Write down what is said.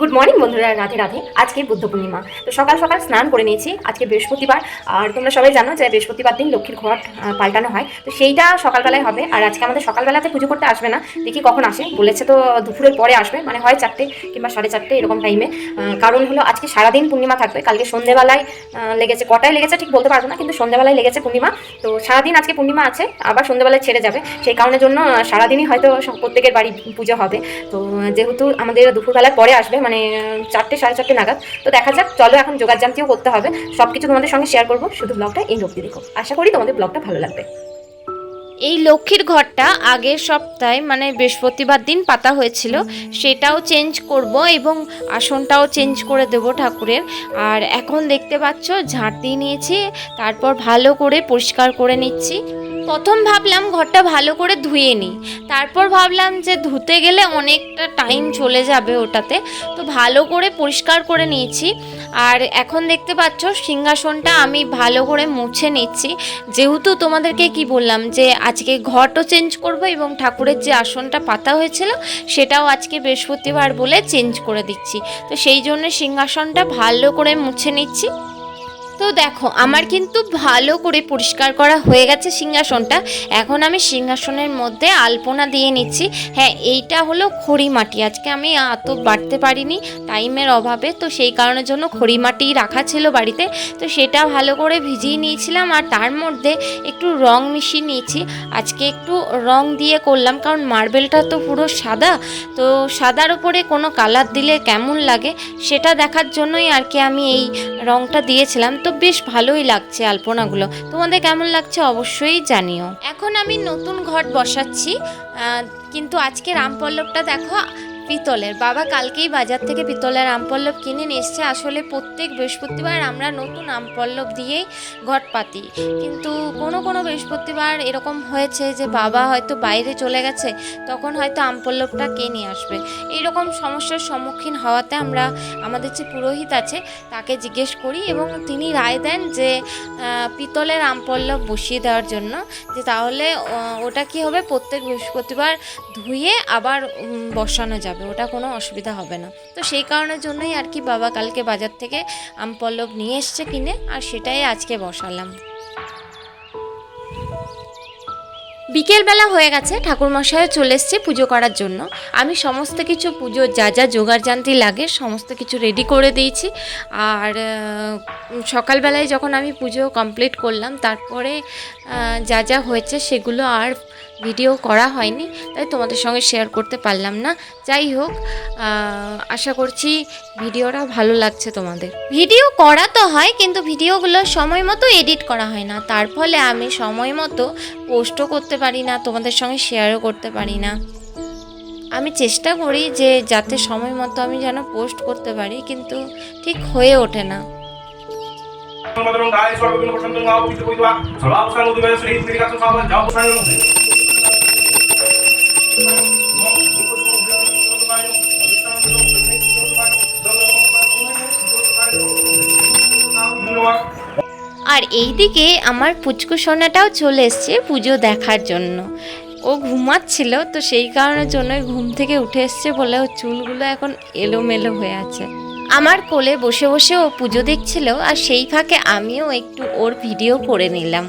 Good morning বন্ধুরা, রাধে রাধে। আজকে বুদ্ধ পূর্ণিমা, তো সকাল সকাল স্নান করে নিয়েছি। আজকে বৃহস্পতিবার, আর তোমরা সবাই জানো যে বৃহস্পতিবার দিন লক্ষ্মীর ঘট পাল্টানো হয়, তো সেইটা সকালবেলায় হবে। আর আজকে আমাদের সকালবেলাতে পুজো করতে আসবে না, দেখি কখন আসে। বলেছে তো দুপুরের পরে আসবে, মানে হয় 4টে কিংবা 4:30 এরকম টাইমে। কারণ হলো আজকে সারাদিন পূর্ণিমা থাকবে। কালকে সন্ধ্যেবেলায় লেগেছে, কটায় লেগেছে ঠিক বলতে পারবো না, কিন্তু সন্ধ্যেবেলায় লেগেছে পূর্ণিমা। তো সারাদিন আজকে পূর্ণিমা আছে, আবার সন্ধ্যেবেলায় ছেড়ে যাবে। সেই কারণের জন্য সারাদিনই হয়তো প্রত্যেকের বাড়ি পুজো হবে। তো যেহেতু আমাদের দুপুরবেলায় পরে আসবে, মানে 4টে 4:30 নাগাদ, তো দেখা যাক। চলো এখন জোগাড়জান্তিও করতে হবে, সব কিছু তোমাদের সঙ্গে শেয়ার করবো। শুধু ব্লগটা এই অবধি দেখো, আশা করি তোমাদের ব্লগটা ভালো লাগবে। এই লক্ষ্মীর ঘরটা আগের সপ্তাহে মানে বৃহস্পতিবার দিন পাতা হয়েছিল, সেটাও চেঞ্জ করব এবং আসনটাও চেঞ্জ করে দেব ঠাকুরের। আর এখন দেখতে পাচ্ছ ঝাঁট দিয়ে নিয়েছি, তারপর ভালো করে পরিষ্কার করে নিচ্ছি। প্রথম ভাবলাম ঘরটা ভালো করে ধুয়ে নিই, তারপর ভাবলাম যে ধুতে গেলে অনেকটা টাইম চলে যাবে ওটাতে, তো ভালো করে পরিষ্কার করে নিয়েছি। আর এখন দেখতে পাচ্ছ সিংহাসনটা আমি ভালো করে মুছে নিচ্ছি, যেহেতু তোমাদেরকে কি বললাম যে আজকে ঘরও চেঞ্জ করব এবং ঠাকুরের যে আসনটা পাতা হয়েছিল সেটাও আজকে বৃহস্পতিবার বলে চেঞ্জ করে দিচ্ছি। তো সেই জন্য সিংহাসনটা ভালো করে মুছে নিচ্ছি। তো দেখো আমার কিন্তু ভালো করে পরিষ্কার করা হয়ে গেছে সিংহাসনটা। এখন আমি সিংহাসনের মধ্যে আলপনা দিয়ে নিচ্ছি। হ্যাঁ, এইটা হলো খড়ি মাটি, আজকে আমি এত বাড়তে পারিনি টাইমের অভাবে, তো সেই কারণের জন্য খড়ি মাটি রাখা ছিল বাড়িতে, তো সেটা ভালো করে ভিজিয়ে নিয়েছিলাম। আর তার মধ্যে একটু রং মিশিয়ে নিয়েছি, আজকে একটু রং দিয়ে করলাম, কারণ মার্বেলটা তো পুরো সাদা, তো সাদার উপরে কোনো কালার দিলে কেমন লাগে সেটা দেখার জন্যই আর কি আমি এই রংটা দিয়েছিলাম। তো বেশ ভালোই লাগছে আলপনাগুলো, তোমাদের কেমন লাগছে অবশ্যই জানিও। এখন আমি নতুন ঘট বসাচ্ছি, কিন্তু আজকে রামপল্লবটা দেখো পিতলের। বাবা কালকেই বাজার থেকে পিতলের আমপল্লব কিনে নিয়ে এসছে। আসলে প্রত্যেক বৃহস্পতিবার আমরা নতুন আমপল্লব দিয়েই ঘট পাতি, কিন্তু কোনো কোনো বৃহস্পতিবার এরকম হয়েছে যে বাবা হয়তো বাইরে চলে গেছে, তখন হয়তো আমপল্লবটা কে নিয়ে আসবে। এইরকম সমস্যার সম্মুখীন হওয়াতে আমরা আমাদের যে পুরোহিত আছে তাকে জিজ্ঞেস করি এবং তিনি রায় দেন যে পিতলের আমপল্লব বসিয়ে দেওয়ার জন্য, যে তাহলে ওটা কি হবে, প্রত্যেক বৃহস্পতিবার ধুয়ে আবার বসানো যাবে, ওটা কোনো অসুবিধা হবে না। তো সেই কারণের জন্যই আর কি বাবা কালকে বাজার থেকে আমপল্লব নিয়ে এসছে কিনে, আর সেটাই আজকে বসালাম। বিকেলবেলা হয়ে গেছে, ঠাকুরমশাইও চলে এসছে পুজো করার জন্য। আমি সমস্ত কিছু পুজোর যা যা জোগাড়জান্তি লাগে সমস্ত কিছু রেডি করে দিয়েছি। আর সকালবেলায় যখন আমি পুজো কমপ্লিট করলাম, তারপরে যা যা হয়েছে সেগুলো আর ভিডিও করা হয়নি, তাই তোমাদের সঙ্গে শেয়ার করতে পারলাম না। যাই হোক, আশা করছি ভিডিওটা ভালো লাগছে তোমাদের। ভিডিও করা তো হয়, কিন্তু ভিডিওগুলো সময় মতো এডিট করা হয় না, তার ফলে আমি সময় মতো পোস্টও করতে পারি না, তোমাদের সঙ্গে শেয়ারও করতে পারি না। আমি চেষ্টা করি যে যাতে সময় মতো আমি যেন পোস্ট করতে পারি, কিন্তু ঠিক হয়ে ওঠে না। আর এইদিকে আমার পুচকু সোনাটাও চলে এসছে পুজো দেখার জন্য। ও ঘুমাচ্ছিল, তো সেই কারণের জন্য ঘুম থেকে উঠে এসছে বলে ওর চুলগুলো এখন এলোমেলো হয়ে আছে। আমার কোলে বসে বসে ও পুজো দেখছিল, আর সেই ফাঁকে আমিও একটু ওর ভিডিও করে নিলাম।